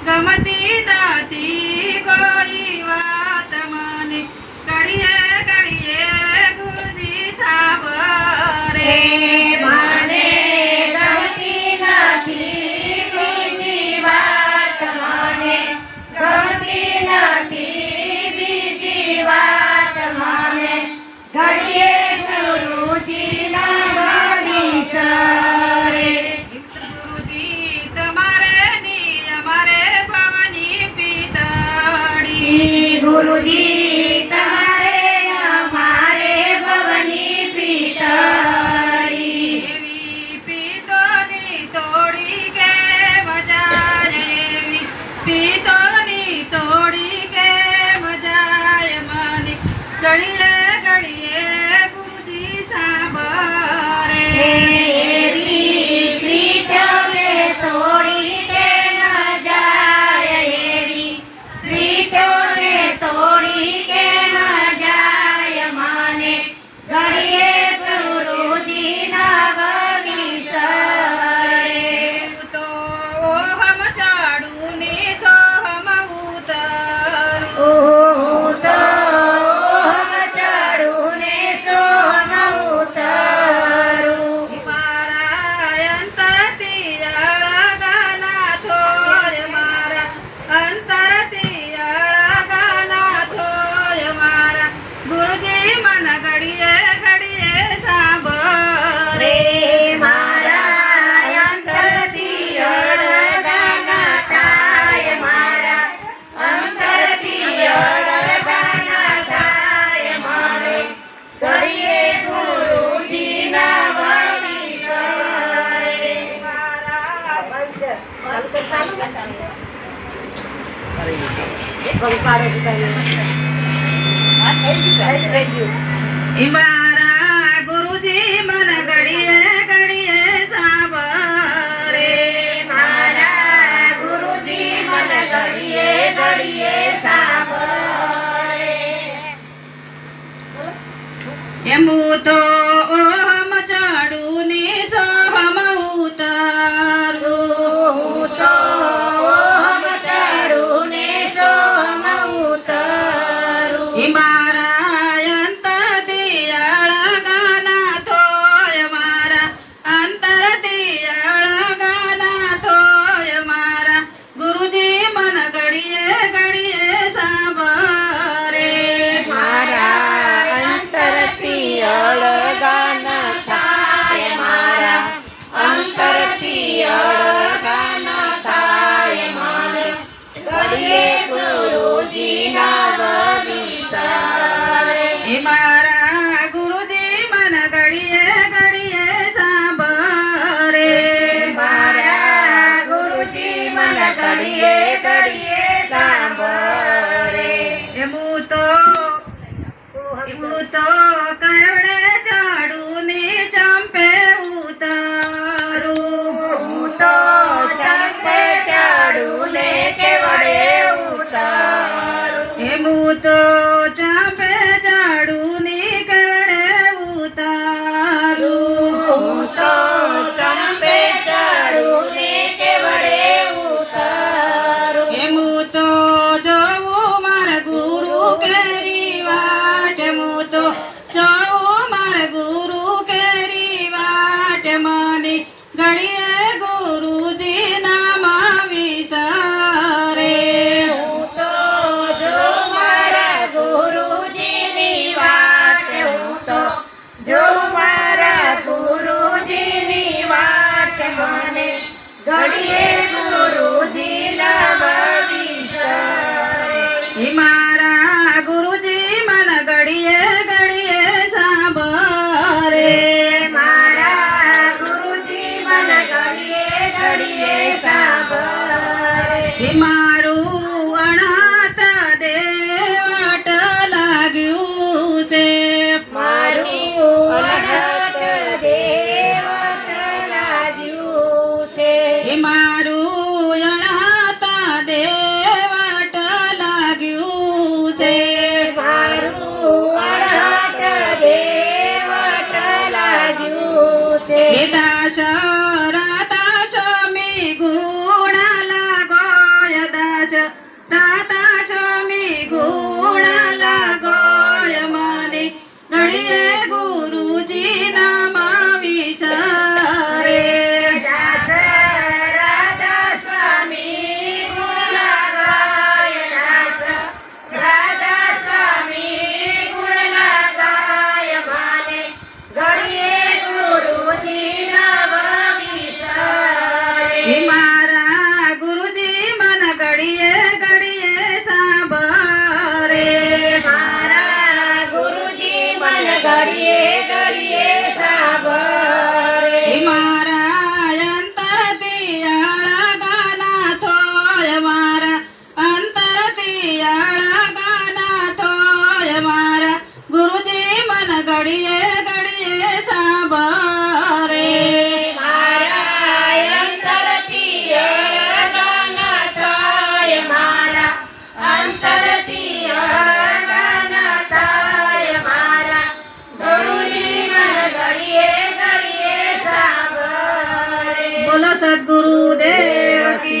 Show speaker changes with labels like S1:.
S1: ગમતી નથી કોઈ વાત મને ઘડીએ ઘડીએ ગુરુજી સાંભળે
S2: મને ગમતી નથી બીજી વાત મને ગમતી નથી બીજી વાત મને ઘડીએ ગુરુજીના વિસરે
S1: ગુરુજી તમારે ની અમારે ભવાની પિતળી
S2: ગુરુજી તમારે અમારે ભવની પિતળી
S1: એવી પિતોની તોડી કે મજા એવી પિતોની તોડી કે મજા મને ઘડીએ ઘડીએ ગુરુજી સાંભળે
S2: એવી પ્રીતોને તોડી કે ન જાય એવી પ્રીતોને તોડી કે ન જાય મને ઘડીએ ગુરુજીના વિસરે
S1: તો હમ ચાડું ને સોહમ ઉતરું
S2: હું તો હમ ચડું ને સોહમ ઉતરું
S1: મારા અંતરથી અળગના થોય મારા અંતરથી અળગના થોય મારા ગુરુજી મન ઘડીએ ઘડીએ સાંભળે
S2: રે મારા અંતરથી અળગાના થાય મારા અંતરથી અળગાના થાય મને ઘડીએ ગુરુજીના વિસરે
S1: મારા ગુરુજી મન ઘડીએ ઘડીએ સાંભળે
S2: મારા ગુરુજી મને ઘડીએ ઘડીએ સાંભળે
S1: એમું તો ઓહમ ચાડું ને સોહમ ઉતારું
S2: હું તો ઓહમ ચડું ને સોહમ ઉતરું
S1: મારા અંતરથી અળગના થોય મારા અંતરથી અળગના થોય મારા ગુરુજી મન ઘડીએ ઘડીએ સાંભળે
S2: મારા અંતરથી અળગાના થાય મારા અંતરથી અળગાના થાય મને ઘડીએ ગુરુજીના વિસરે
S1: મારા ગુરુજી મન ઘડીએ ઘડીએ સાંભળે
S2: મારા ગુરુજી મને ઘડીએ ઘડીએ સાંભળે
S1: એમું તો કયડે ચાડું ને ચંપે ઉતારું
S2: હું તો ચંપે ચડું ને કેવડે ઉતારું
S1: એમું તો ચંપે ચાડું ને કયડે ઉતારું
S2: હું તો ચંપે ચડું ને કેવડે ઉતારું
S1: એમું તો જવું મારા ગુરુ કેરી વાટ એમું તો જવું મારા ગુરુ કેરી વાટ મને ઘડીએ ગુરુજી નામ વિસરે
S2: હું તો જો મારા ગુરુજીની વાટ હું તો જો મારા ગુરુજીની વાટ મને ઘડીએ ગુરુજીના વિસરે
S1: મારા ગુરુજી મન ઘડીએ ઘડીએ સાંભળે
S2: મારા ગુરુજી મને ઘડીએ ઘડીએ સાંભળે
S1: મારું અનાથ દેવટ લાગ્યું છે
S2: મારું અનાથ દેવત લાગ્યું છે
S1: મારું અનાથ દેવટ લાગ્યું છે
S2: મારું અનાથ દેવત લાગ્યું છે
S1: દાસ રાતા સ્વામી ગુણ લાગો યદા ઘડીએ ઘડીએ સાંભળે
S2: મારા અંતરથી અળગણ થાય મારા અંતરથી